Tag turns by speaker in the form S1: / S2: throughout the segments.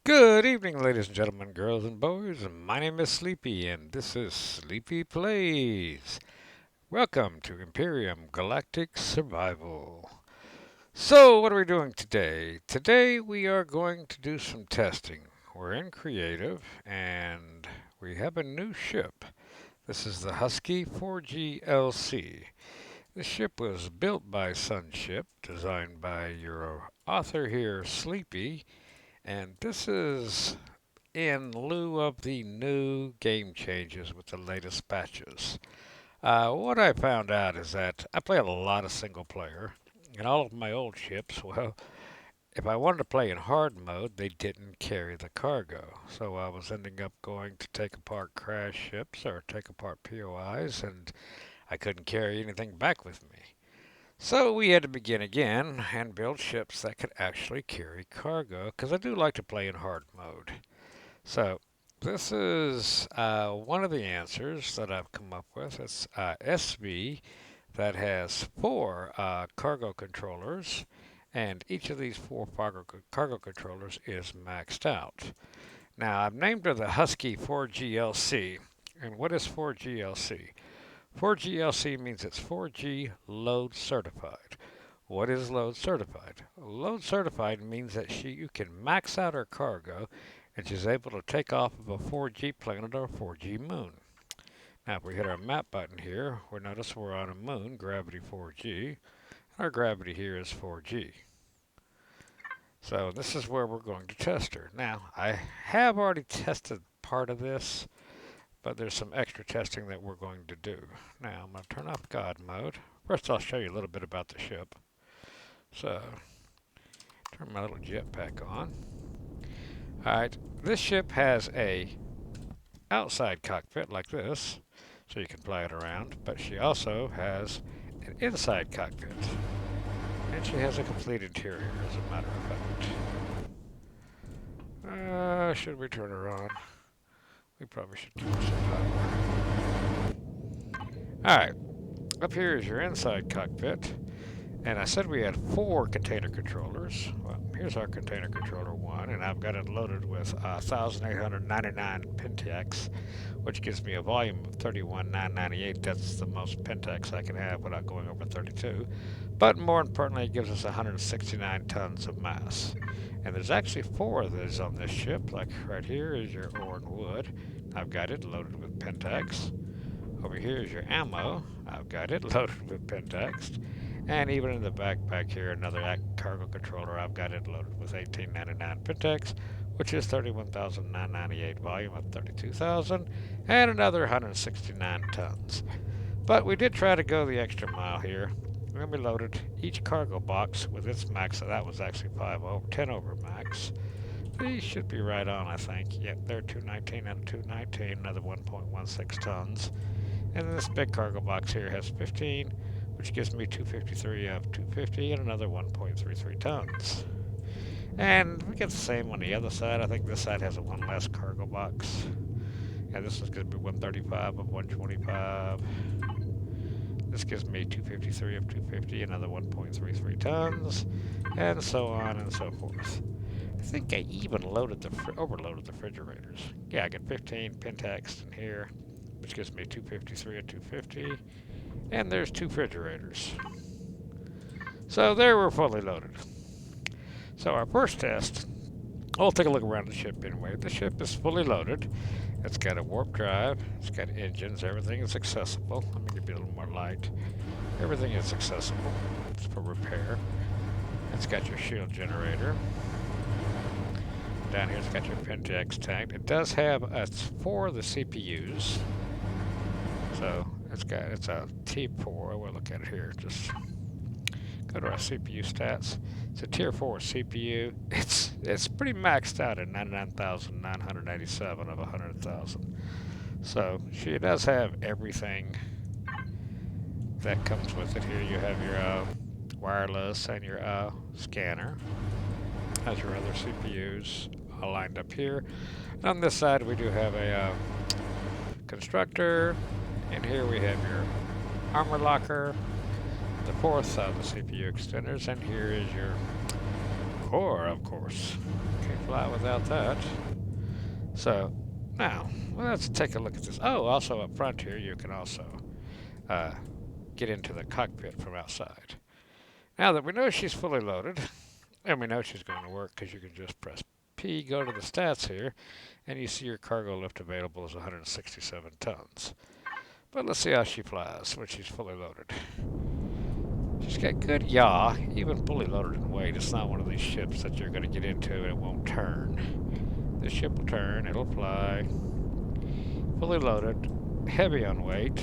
S1: Good evening, ladies and gentlemen, girls and boys. My name is Sleepy, and this is Sleepy Plays. Welcome to Empyrion Galactic Survival. So, what are we doing today? Today, we are going to do some testing. We're in creative, and we have a new ship. This is the Husky 4G-LC. This ship was built by Sunship, designed by your author here, Sleepy, and this is in lieu of the new game changes with the latest patches. What I found out is that I play a lot of single player, and all of my old ships, well, if I wanted to play in hard mode, they didn't carry the cargo. So I was ending up going to take apart crash ships or take apart POIs, and I couldn't carry anything back with me. So we had to begin again and build ships that could actually carry cargo, because I do like to play in hard mode. So this is one of the answers that I've come up with. It's SV that has four cargo controllers, and each of these four cargo controllers is maxed out. Now I've named her the Husky 4G-LC. And what is 4G-LC? 4G-LC means it's 4G load certified. What is load certified? Load certified means that you can max out her cargo and she's able to take off of a 4G planet or a 4G moon. Now, if we hit our map button here, we notice we're on a moon, gravity 4G. Our gravity here is 4G. So this is where we're going to test her. Now, I have already tested part of this, but there's some extra testing that we're going to do. Now, I'm going to turn off God mode. First, I'll show you a little bit about the ship. So, turn my little jetpack on. Alright, this ship has a outside cockpit like this, so you can fly it around, but she also has an inside cockpit. And she has a complete interior, as a matter of fact. Should we turn her on? We probably should turn some power. Alright, up here is your inside cockpit. And I said we had four container controllers. Well, here's our container controller one, and I've got it loaded with 1,899 pentax, which gives me a volume of 31,998. That's the most pentax I can have without going over 32. But more importantly, it gives us 169 tons of mass. And there's actually four of those on this ship. Like right here is your ore and wood. I've got it loaded with pentax. Over here is your ammo. I've got it loaded with pentax. And even in the backpack here, another cargo controller, I've got it loaded with 1899 pentax, which is 31,998 volume of 32,000, and another 169 tons. But we did try to go the extra mile here. And we loaded each cargo box with its max, so that was actually 10 over max. These should be right on, I think. Yep, they're 219 and 219, another 1.16 tons. And this big cargo box here has 15, which gives me 253 of 250 and another 1.33 tons. And we get the same on the other side. I think this side has a one less cargo box. Yeah, this is going to be 135 of 125. This gives me 253 of 250, another 1.33 tons, and so on and so forth. I think I even overloaded the refrigerators. Yeah, I get 15 pentax in here, which gives me 253 of 250. And there's two refrigerators. So there we're fully loaded. So our first test, I'll take a look around the ship anyway. The ship is fully loaded. It's got a warp drive. It's got engines. Everything is accessible. Let me give you a little more light. Everything is accessible. It's for repair. It's got your shield generator. Down here it's got your pentax tank. It does have, it's for the CPUs. So it's a T4. We'll look at it here. Just go to our CPU stats. It's a tier 4 CPU. It's pretty maxed out at 99,987 of 100,000. So she does have everything that comes with it. Here you have your wireless and your scanner. Has your other CPUs all lined up here. And on this side we do have a constructor. And here we have your armor locker, the fourth of the CPU extenders, and here is your core, of course. Okay, fly without that. So, now, let's take a look at this. Oh, also up front here, you can also uh, get into the cockpit from outside. Now that we know she's fully loaded, and we know she's going to work because you can just press P, go to the stats here, and you see your cargo lift available is 167 tons. But let's see how she flies when she's fully loaded. She's got good yaw, even fully loaded in weight. It's not one of these ships that you're going to get into and it won't turn. This ship will turn, it'll fly, fully loaded, heavy on weight.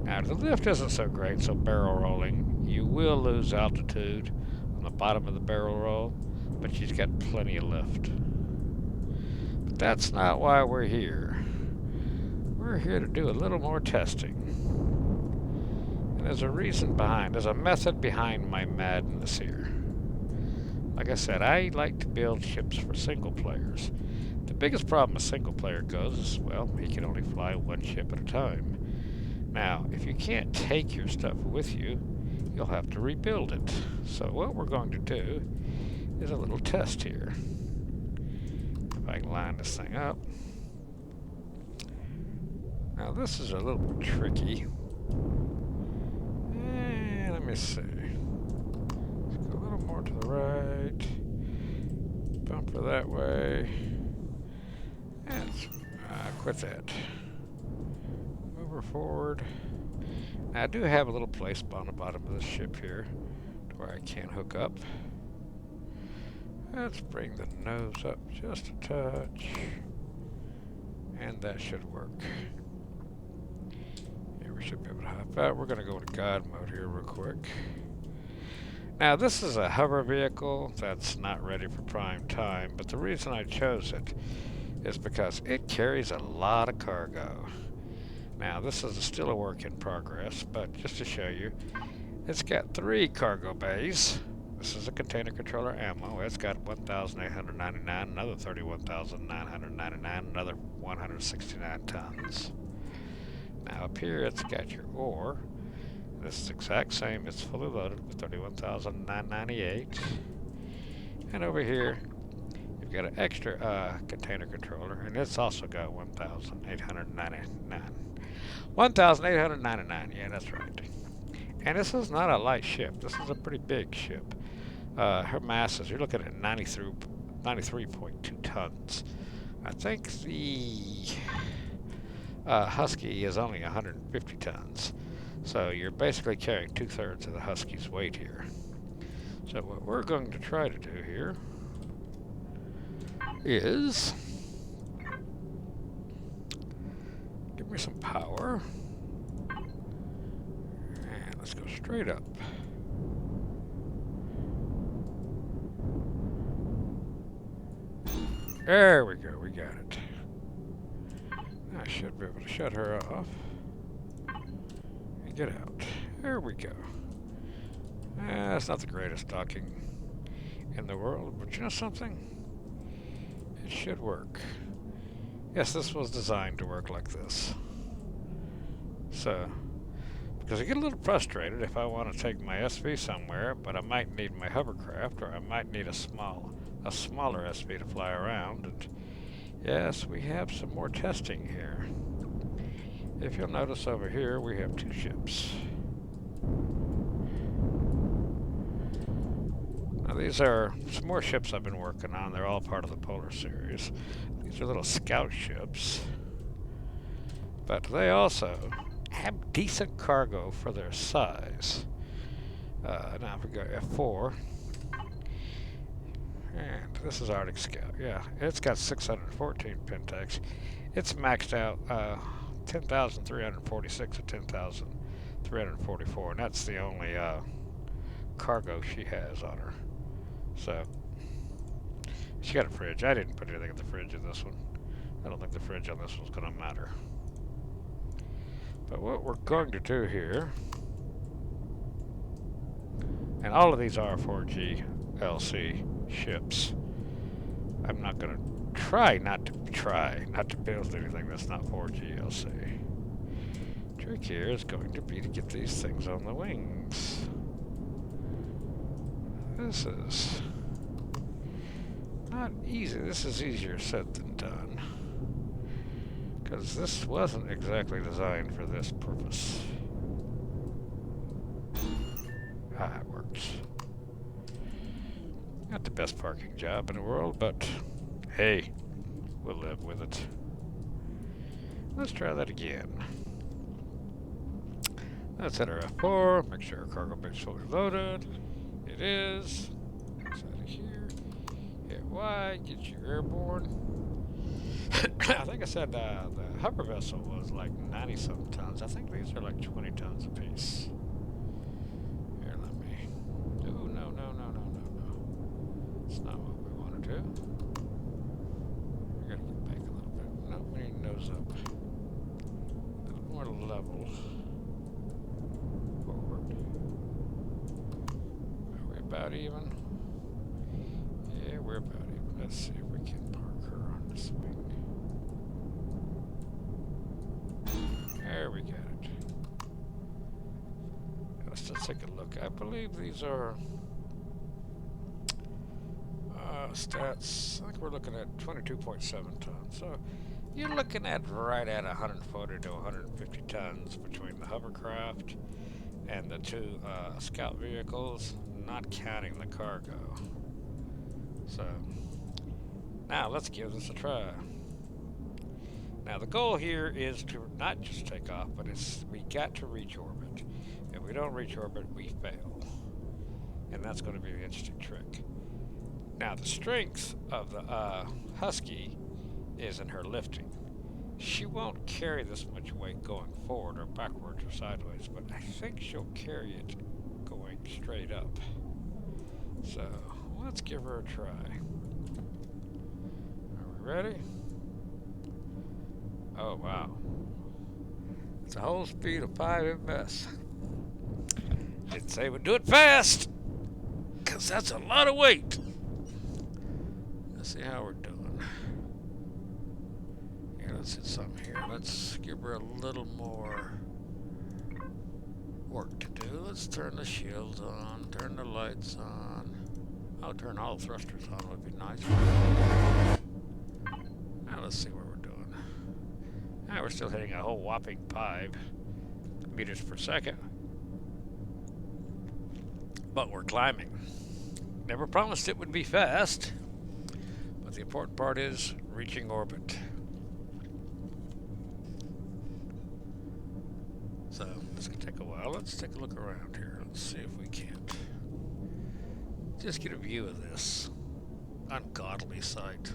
S1: Now the lift isn't so great, so barrel rolling, you will lose altitude on the bottom of the barrel roll, but she's got plenty of lift. But that's not why we're here. We're here to do a little more testing. And there's a reason behind, there's a method behind my madness here. Like I said, I like to build ships for single players. The biggest problem a single player goes is, well, he can only fly one ship at a time. Now, if you can't take your stuff with you, you'll have to rebuild it. So what we're going to do is a little test here. If I can line this thing up. Now this is a little bit tricky. Let me see. Let's go a little more to the right. Bumper that way. And quit that. Move her forward. Now I do have a little place on the bottom of this ship here to where I can hook up. Let's bring the nose up just a touch. And that should work. Yeah, we should be able to hop out. We're going to go into God mode here real quick. Now this is a hover vehicle that's not ready for prime time, but the reason I chose it is because it carries a lot of cargo. Now this is still a work in progress, but just to show you, it's got 3 cargo bays. This is a container controller ammo. It's got 1,899, another 31,999, another 169 tons. Now up here it's got your ore. This is the exact same. It's fully loaded with 31,998. And over here you've got an extra container controller, and it's also got 1,899. 1,899, yeah, that's right. And this is not a light ship. This is a pretty big ship. Her mass is, you're looking at 93.2 tons. I think the Husky is only 150 tons. So you're basically carrying 2/3 of the Husky's weight here. So what we're going to try to do here is give me some power. And let's go straight up. There we go, we got it. I should be able to shut her off. And get out. There we go. That's not the greatest docking in the world, but you know something? It should work. Yes, this was designed to work like this. So, because I get a little frustrated if I want to take my SV somewhere, but I might need my hovercraft, or I might need a smaller SV to fly around. And yes, we have some more testing here. If you'll notice over here, we have 2 ships. Now these are some more ships I've been working on. They're all part of the Polar Series. These are little scout ships. But they also have decent cargo for their size. Now if we go F4, and this is Arctic Scout. Yeah, it's got 614 Pentax. It's maxed out 10,346 to 10,344, and that's the only cargo she has on her. So she got a fridge. I didn't put anything in the fridge in this one. I don't think the fridge on this one's going to matter. But what we're going to do here, and all of these are 4G-LC ships. I'm not going to try not to build anything that's not 4G-LC. Trick here is going to be to get these things on the wings. This is not easy. This is easier said than done. Because this wasn't exactly designed for this purpose. Ah, it works. Not the best parking job in the world, but hey, we'll live with it. Let's try that again. Let's enter F4, make sure our cargo bay is fully loaded. It is. It's out of here. Hit Y, get you airborne. I think I said the hover vessel was like 90-some tons. I think these are like 20 tons apiece. Here, let me. Oh, no. It's not what we want to do. We gotta get back a little bit. No, we need nose up. A little more level. Forward. Are we about even? Yeah, we're about even. Let's see if we can park her on this wing. There we got it. Let's just take a look. I believe these are stats. I think we're looking at 22.7 tons. So you're looking at right at 140 to 150 tons between the hovercraft and the two scout vehicles, not counting the cargo. So now let's give this a try. Now the goal here is to not just take off, but we got to reach orbit. If we don't reach orbit, we fail. And that's going to be the interesting trick. Now the strength of the Husky is in her lifting. She won't carry this much weight going forward or backwards or sideways, but I think she'll carry it going straight up. So let's give her a try. Are we ready? Oh wow. It's a whole speed of 5 ms. Didn't say we'd do it fast, because that's a lot of weight. Let's see how we're doing. Yeah, let's hit something here. Let's give her a little more work to do. Let's turn the shields on, turn the lights on. Oh, turn all thrusters on would be nice. Now let's see what we're doing. Now we're still hitting a whole whopping 5 meters per second. But we're climbing. Never promised it would be fast. But the important part is reaching orbit. So this could take a while. Let's take a look around here. Let's see if we can't just get a view of this ungodly sight.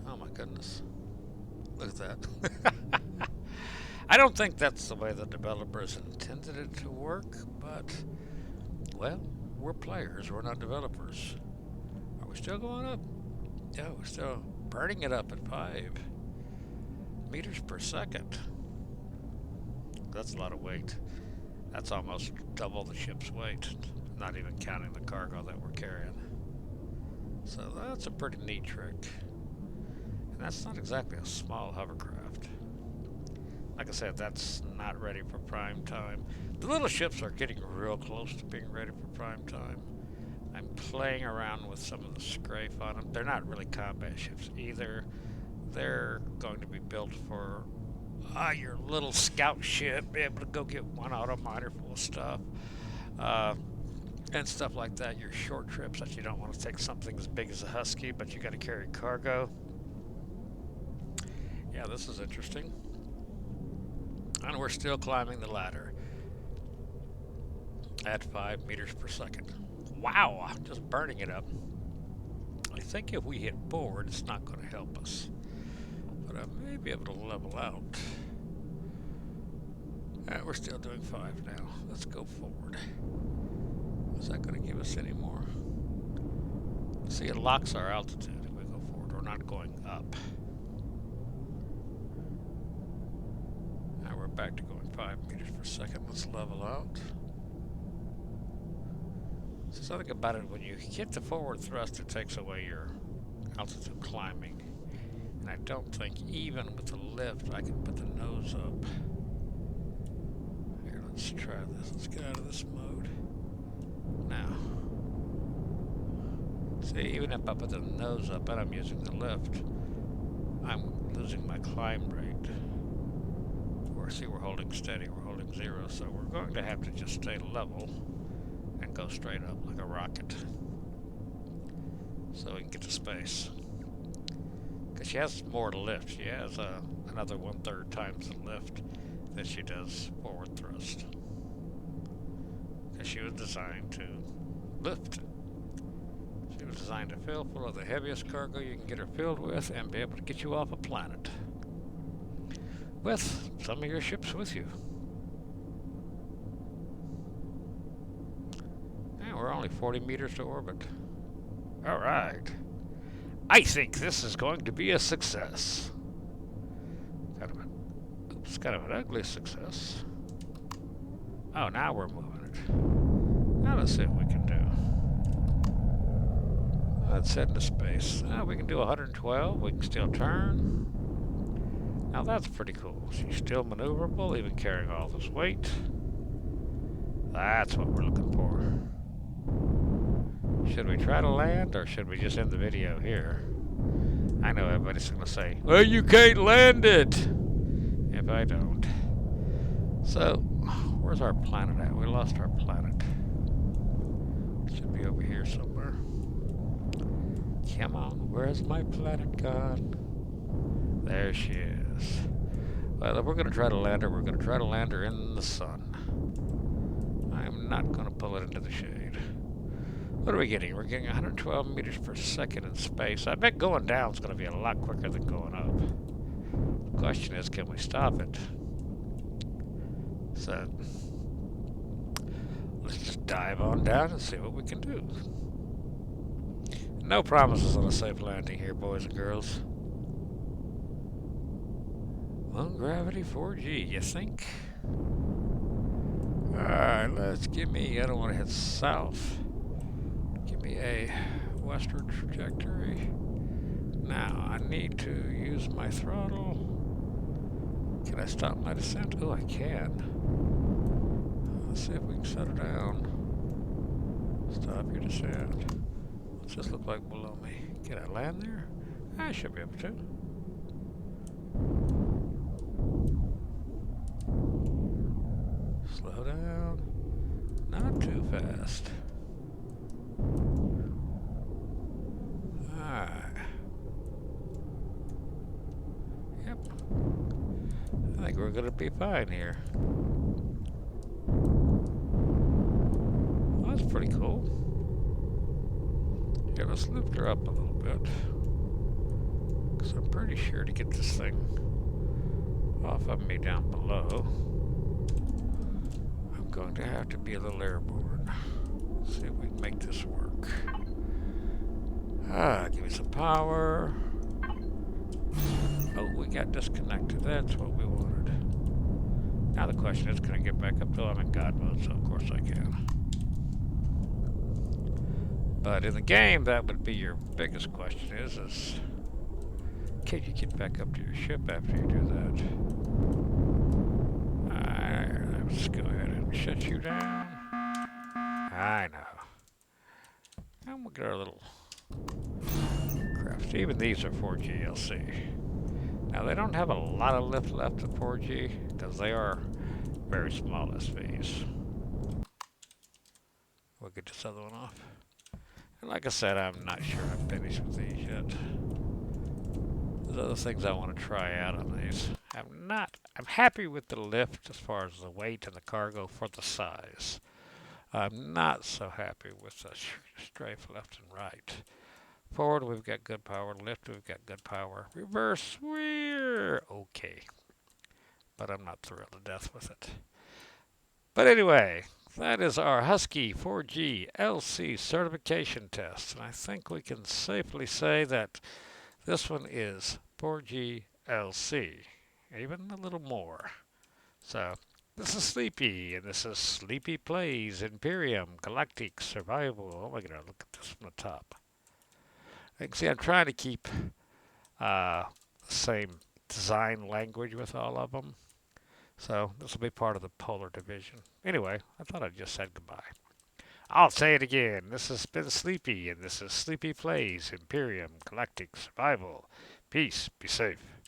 S1: Oh my goodness. Look at that. I don't think that's the way the developers intended it to work, but, well, we're players, we're not developers. Are we still going up? Yeah, we're still burning it up at 5 meters per second. That's a lot of weight. That's almost double the ship's weight, not even counting the cargo that we're carrying. So that's a pretty neat trick. And that's not exactly a small hovercraft. Like I said, that's not ready for prime time. The little ships are getting real close to being ready for prime time. I'm playing around with some of the scrape on them. They're not really combat ships either. They're going to be built for your little scout ship, be able to go get one auto miner full of stuff. And stuff like that. Your short trips that you don't want to take something as big as a Husky, but you got to carry cargo. Yeah, this is interesting. And we're still climbing the ladder at 5 meters per second. Wow, just burning it up. I think if we hit forward, it's not going to help us. But I may be able to level out. We're still doing 5 now. Let's go forward. Is that going to give us any more? See, it locks our altitude if we go forward. We're not going up. Now we're back to going 5 meters per second. Let's level out. So something about it, when you hit the forward thrust, it takes away your altitude climbing. And I don't think even with the lift, I can put the nose up. Here, let's try this. Let's get out of this mode. Now. See, even if I put the nose up and I'm using the lift, I'm losing my climb rate. Or see, we're holding steady, we're holding 0, so we're going to have to just stay level and go straight up like a rocket so we can get to space. Because she has more to lift. She has another 1/3 times the lift that she does forward thrust. Because she was designed to lift. She was designed to fill full of the heaviest cargo you can get her filled with and be able to get you off a planet. With some of your ships with you. And we're only 40 meters to orbit. Alright. I think this is going to be a success. Kind of an ugly success. Oh, now we're moving it. Now let's see what we can do. Let's head into space. We can do 112. We can still turn. Now that's pretty cool. She's still maneuverable, even carrying all this weight. That's what we're looking for. Should we try to land, or should we just end the video here? I know everybody's going to say, well, you can't land it if I don't. So, where's our planet at? We lost our planet. It should be over here somewhere. Come on, where's my planet gone? There she is. Well, if we're going to try to land her, we're going to try to land her in the sun. I'm not going to pull it into the shade. What are we getting? We're getting 112 meters per second in space. I bet going down is going to be a lot quicker than going up. The question is, can we stop it? So, let's just dive on down and see what we can do. No promises on a safe landing here, boys and girls. Low gravity 4G, you think? Alright, let's give me, I don't want to head south. Give me a westward trajectory. Now, I need to use my throttle. Can I stop my descent? Oh, I can. Let's see if we can set her down. Stop your descent. What's this look like below me? Can I land there? I should be able to. Slow down. Not too fast. Alright. Yep. I think we're gonna be fine here. Well, that's pretty cool. Yeah, let's lift her up a little bit. Because I'm pretty sure to get this thing off of me down below, I'm going to have to be a little airborne. Let's see if we can make this work. Give me some power. Oh, we got disconnected. That's what we wanted. Now the question is, can I get back up till I'm in God mode? So of course I can. But in the game, that would be your biggest question is can you get back up to your ship after you do that? Alright, let's go ahead and shut you down. I know. And we'll get our little craft. Even these are 4G-LC. Now they don't have a lot of lift left at 4G because they are very small SVs. We'll get this other one off. And like I said, I'm not sure I'm finished with these yet. There's other things I want to try out on these. I'm happy with the lift as far as the weight and the cargo for the size. I'm not so happy with the strafe left and right. Forward, we've got good power. Lift, we've got good power. Reverse, we're okay. But I'm not thrilled to death with it. But anyway, that is our Husky 4G-LC certification test. And I think we can safely say that this one is 4G-LC. Even a little more. So, this is Sleepy, and this is Sleepy Plays Empyrion Galactic Survival. Oh my god, look at this from the top. You can see I'm trying to keep the same design language with all of them. So this will be part of the Polar Division. Anyway, I thought I'd just said goodbye. I'll say it again. This has been Sleepy, and this is Sleepy Plays Imperium Galactic Survival. Peace. Be safe.